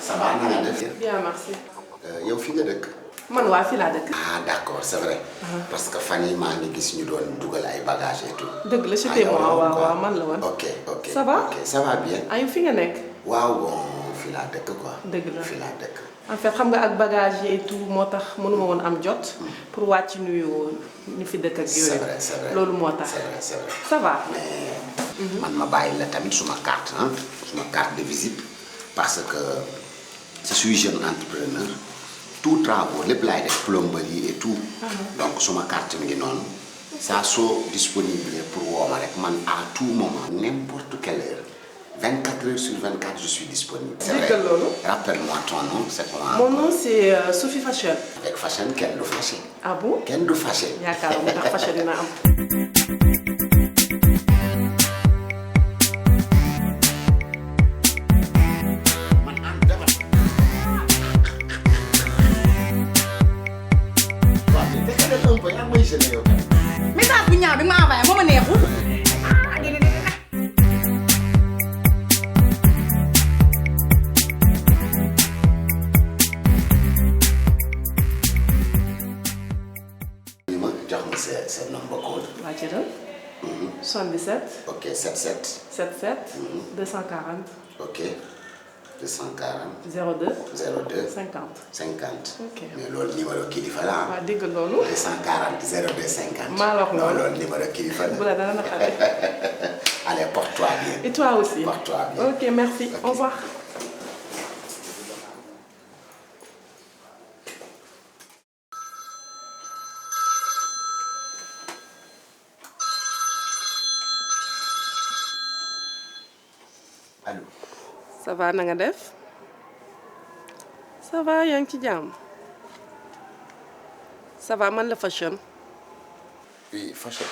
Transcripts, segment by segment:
ça va na nga def. bien merci. yow fi nga dëkk. man waa fii laa dëkk. ah d'accord c'est vrai. parce que fan yii maa ngi gis ñu doon dugal ay bagages et tout. dëgg la c'était moi waaw man la woon. ok ok ça va ok ça va bien. ayu fi nga nekk. waaw bon fii laa dëkk quoi. dëgg la fii laa dëkk. en fait xam nga ak bagage yi et tout moo tax mënuma woon am jot. pour wàcc nuyu ñu fi dëkk ak yooyu. c'est vrai c'est vrai loolu moo tax. c'est vrai c'est vrai. ça va. mais man ma bàyyi la tamit suma carte ah suma carte de visite parce que je suis jeune entrepreneur tout travaux lépp laay def plomberie et tout. donc suma carte mi ngi noonu. saa soo disponible pour woo ma rek man à tout moment n'importe quelle heure 24 heures sur 24 je suis disponible. c'est vrai rappelle-moi ton nom c'est comment. mon nom c'est Sophie Fashion. avec Fashion kenn du fâché. ah bon kenn du fâché. yaakaaruma ndax Fashion dina am. message bu ñaaw bi ma envoyé moo ma neexul. jox ma sa number code. waa jërëjëf. 77. ok 77. 77. 240. ok 240. 02. 02. 50. 50. ok mais loolu numéro kilifa la ah. waaw dégg loolu. 240 02 50. maa la wax loolu loolu numéro kilifa la. bu la dara naqare. allez porte-toi bien. et toi aussi. porte-toi bien. ok merci au revoir. allo. ça va na nga def. ça va yaa ngi ci jàmm. ça va man la Fashion. oui Fashion.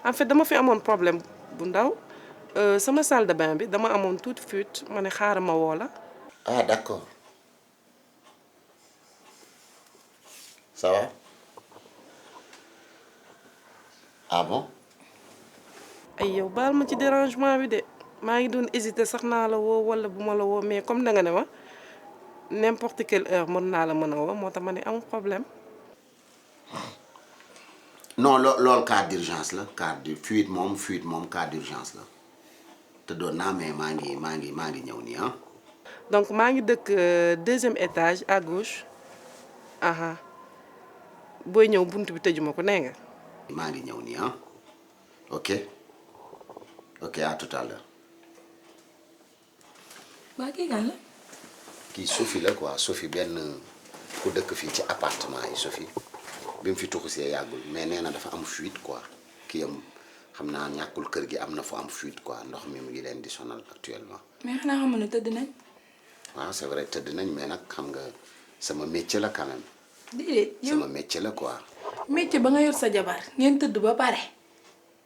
en fait dama fi amoon problème bu ndaw sama salle de bain bi dama amoon toute fuite ma ne xaaral ma woo la. ah d'accord. ça va. ah bon. ay yow baal ma ci dérangement bi de maa ngi doon hésiter sax naa la woo wala bu ma la woo mais comme danga ne ma n'importe quelle heure mën naa la mën a woo moo tax ma ne amul problème. non loolu cas d'urgence la cas de fuite moom cas d'urgence la te doon naa mais maa ngi ñëw nii ah. donc maa ngi dëkk deuxième étage à gauche aha booy ñëw bunt bi tëjuma ko nee nga. maa ngi ñëw nii ah ok ok à tout à l'heure. waa kii kan la. kii Sophie la quoi Sophie benn ku dëkk fii ci appartement yi Sophie bi mu fi tuxusee yàggul mais nee na dafa am fuite quoi kii am xam naa ñàkkul kër gi am na fu am fuite quoi ndox mi mu ngi leen di sonal actuellement. mais xanaa xam ne tëdd nañ. waaw c'est vrai tëdd nañ mais nag xam nga sama métier la quand même. déedéet yow sama métier la quoi. métier ba nga yor sa jabar ngeen tëdd ba pare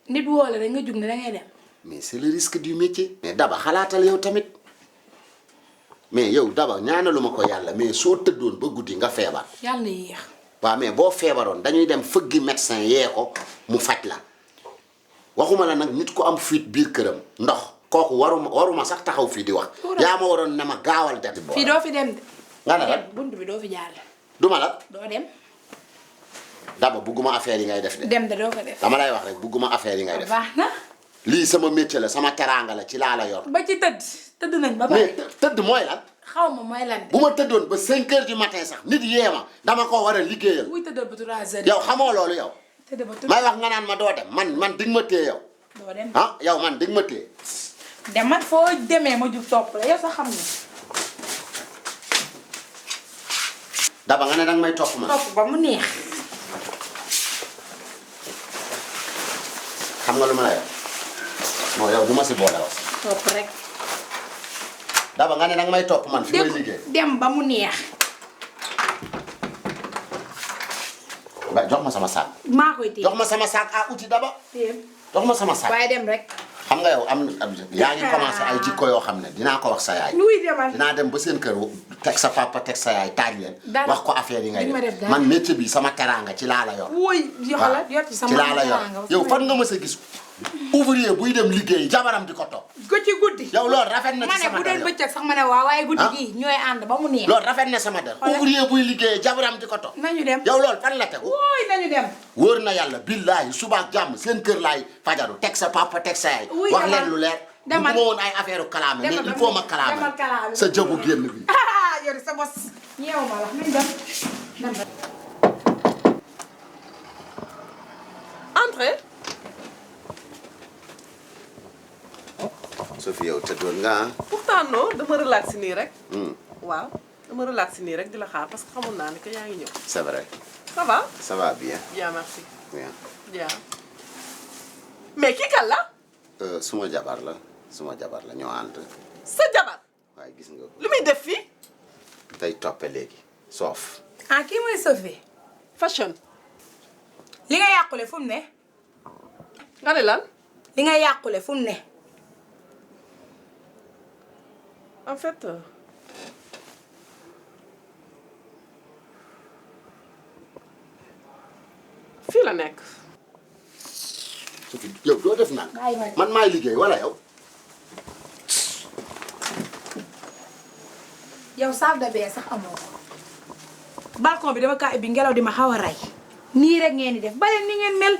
nit woole rek nga jug ne dangay dem. mais c'est le risque du métier. mais Daba xalaatal yow tamit mais yow Daba ñaanaluma ko yàlla mais soo tëddoon ba guddi nga feebar. yàlla na yéex. waaw mais boo feebaroon dañuy dem fëggi médecin yee ko mu faj la waxuma la nag nit ku am fuite biir këram ndox kooku waruma sax taxaw fii di wax. yaa ma waroon ne ma gaawal dem. fii doo fi dem de. nga ne la bunt bi doo fi jaar. duma la. doo dem. Daba bugguma affaire yi ngay def de. dem de doo ko def. dama lay wax rek bugguma affaire yi ngay def. baax na. lii sama métier la sama teraanga la ci laa la yor. ba ci tëdd nañ ba pare. mais tëdd mooy lan. xaw ma mooy lan de. bu ma tëddoon ba 5 heures du matin sax nit yee ma dama ko war a liggéeyal. wuy tëddal ba 3 heures. yow xamoo loolu yow. tëdd ba may wax nga naan ma doo dem man dig ma téye yow. doo dem ah yow man dig ma téye. demal foo demee ma jug topp la yow sax xam nga. Daba nga ne danga may topp ma. topp ba mu neex. xam nga lu ma lay wax non yow du ma si boole wax. topp rek. Daba nga ne danga may topp man fi may liggéey. dem ba mu neex. ba jox ma sama saak. maa koy téye jox ma sama saak à outil Daba. jox ma sama saak. waaye dem rek. xam nga yow yaa ngi commencé ay jikko yoo xam ne dinaa ko wax sa yaay. luy demal dinaa dem ba seen kër teg sa papa teg sa yaay taaj leen. wax ko affaire yi ngay def man métier bi sama teraanga ci laa la yor. wuy yoxala yor ci sama ci laa la yor yow fan nga mës a gis ouvrier buy dem liggéey jabaram di ko topp. ko ci guddi. yow loolu rafet na ma ci ne sama bu der doon yow. bëccëg sax ma ne waaw waaye guddi gii ñooy ànd ba mu neex. loolu rafet na sama der. ouvrier buy liggéey jabaram di ko topp. nañu dem. yow loolu fan la tegu. wooy nañu dem. wóor na yàlla billaahi suba ak jàmm seen kër laay fajaru teg sa papa teg sa yaay. wuy wax demal leen lu leer. demal bu ma woon ay affaire kalaame mais demal il faut ma kalaame. demal kalaame. sa jëbu génn bi. yow sa bos. ñeew ma la nañ dem. Entrez. Sophie yow tëddoon nga ah. pourtant non dama relax nii rek. waaw dama relax nii rek di la xaar parce que xamoon naa ne que yaa ngi ñëw. c'est vrai. ça va. ça va bien. bien merci. bien. bien. mais kii kan la. suma jabar la ñoo ànd. sa jabar. waaye gis nga ko. lu muy def fii. tey toppe léegi soof. ah kii mooy Sophie. fashion. li nga yàqule fu mu ne. nga ne lan. li nga yàqule fu mu ne. en fait. fii la nekk. Sophie yow doo def nag. man maay liggéey wala yow. yow salle de bain sax amoo ko. balcon bi dama kaa ubbi ngelaw di ma xaw a rey. nii rek ngeen di def ba leen ni ngeen mel.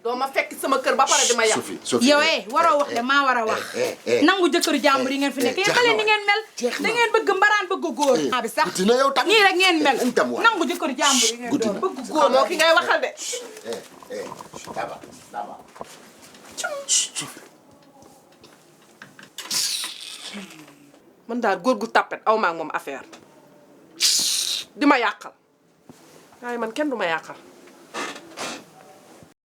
doo ma fekk sama kër ba pare di ma yàq. Sophie yow waroo wax de maa war a wax. nangu jëkkëru jàmbur yi ngeen fi nekk yéen ba leen ni ngeen mel. da ngeen bëgg mbaraan bëgg góor. bi sax dina yow tamit nii rek ngeen mel. nangu jëkkëru jàmbur yi ngeen doon bëgg góor. moo ki ngay waxal de. d'abord. man daal góor gu tàppet aw maa ak moom affaire di ma yàqal waaye man kenn du ma yàqal.